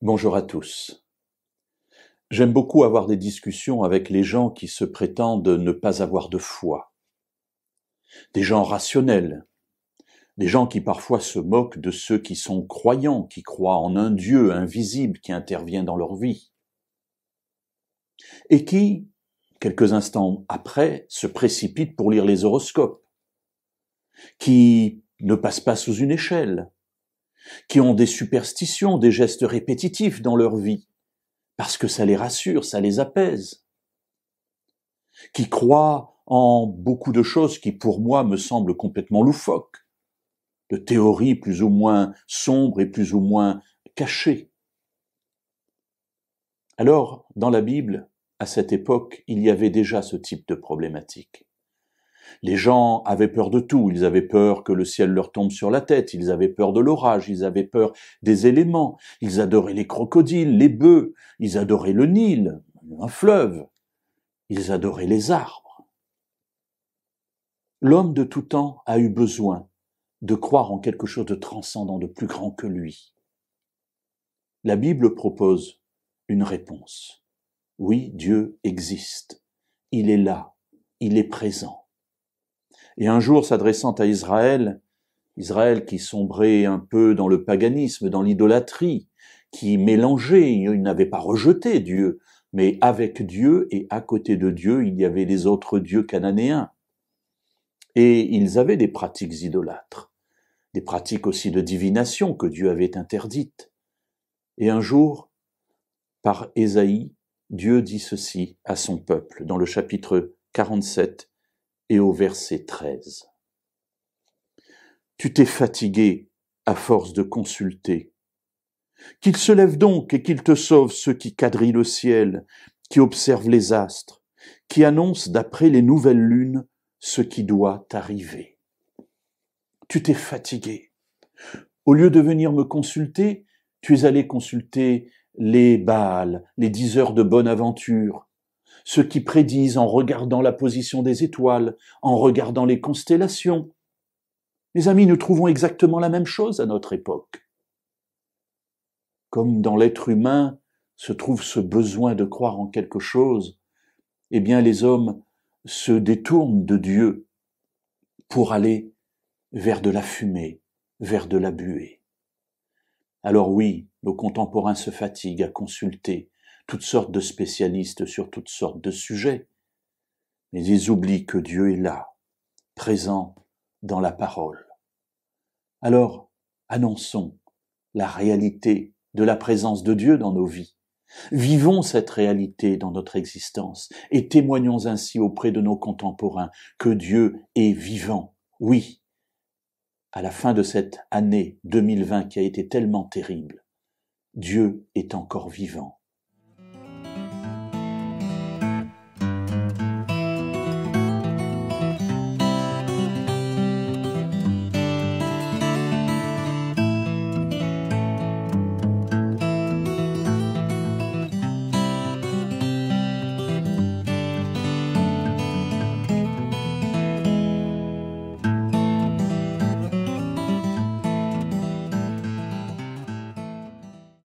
Bonjour à tous. J'aime beaucoup avoir des discussions avec les gens qui se prétendent ne pas avoir de foi. Des gens rationnels, des gens qui parfois se moquent de ceux qui sont croyants, qui croient en un Dieu invisible qui intervient dans leur vie. Et qui, quelques instants après, se précipitent pour lire les horoscopes, qui ne passent pas sous une échelle, qui ont des superstitions, des gestes répétitifs dans leur vie, parce que ça les rassure, ça les apaise, qui croient en beaucoup de choses qui pour moi me semblent complètement loufoques, de théories plus ou moins sombres et plus ou moins cachées. Alors, dans la Bible, à cette époque, il y avait déjà ce type de problématique. Les gens avaient peur de tout, ils avaient peur que le ciel leur tombe sur la tête, ils avaient peur de l'orage, ils avaient peur des éléments, ils adoraient les crocodiles, les bœufs, ils adoraient le Nil, un fleuve, ils adoraient les arbres. L'homme de tout temps a eu besoin de croire en quelque chose de transcendant, de plus grand que lui. La Bible propose une réponse. Oui, Dieu existe. Il est là. Il est présent. Et un jour, s'adressant à Israël qui sombrait un peu dans le paganisme, dans l'idolâtrie, qui mélangeait, il n'avait pas rejeté Dieu, mais avec Dieu et à côté de Dieu, il y avait les autres dieux cananéens. Et ils avaient des pratiques idolâtres, des pratiques aussi de divination que Dieu avait interdites. Et un jour, par Ésaïe, Dieu dit ceci à son peuple, dans le chapitre 47 et au verset 13. Tu t'es fatigué à force de consulter. Qu'il se lève donc et qu'il te sauve ceux qui quadrillent le ciel, qui observent les astres, qui annoncent d'après les nouvelles lunes ce qui doit arriver. Tu t'es fatigué. Au lieu de venir me consulter, tu es allé consulter les Baals, les diseurs de bonne aventure, ceux qui prédisent en regardant la position des étoiles, en regardant les constellations. Mes amis, nous trouvons exactement la même chose à notre époque. Comme dans l'être humain se trouve ce besoin de croire en quelque chose, eh bien les hommes se détournent de Dieu pour aller vers de la fumée, vers de la buée. Alors oui, nos contemporains se fatiguent à consulter toutes sortes de spécialistes sur toutes sortes de sujets, mais ils oublient que Dieu est là, présent dans la parole. Alors, annonçons la réalité de la présence de Dieu dans nos vies. Vivons cette réalité dans notre existence et témoignons ainsi auprès de nos contemporains que Dieu est vivant. Oui, à la fin de cette année 2020 qui a été tellement terrible, Dieu est encore vivant.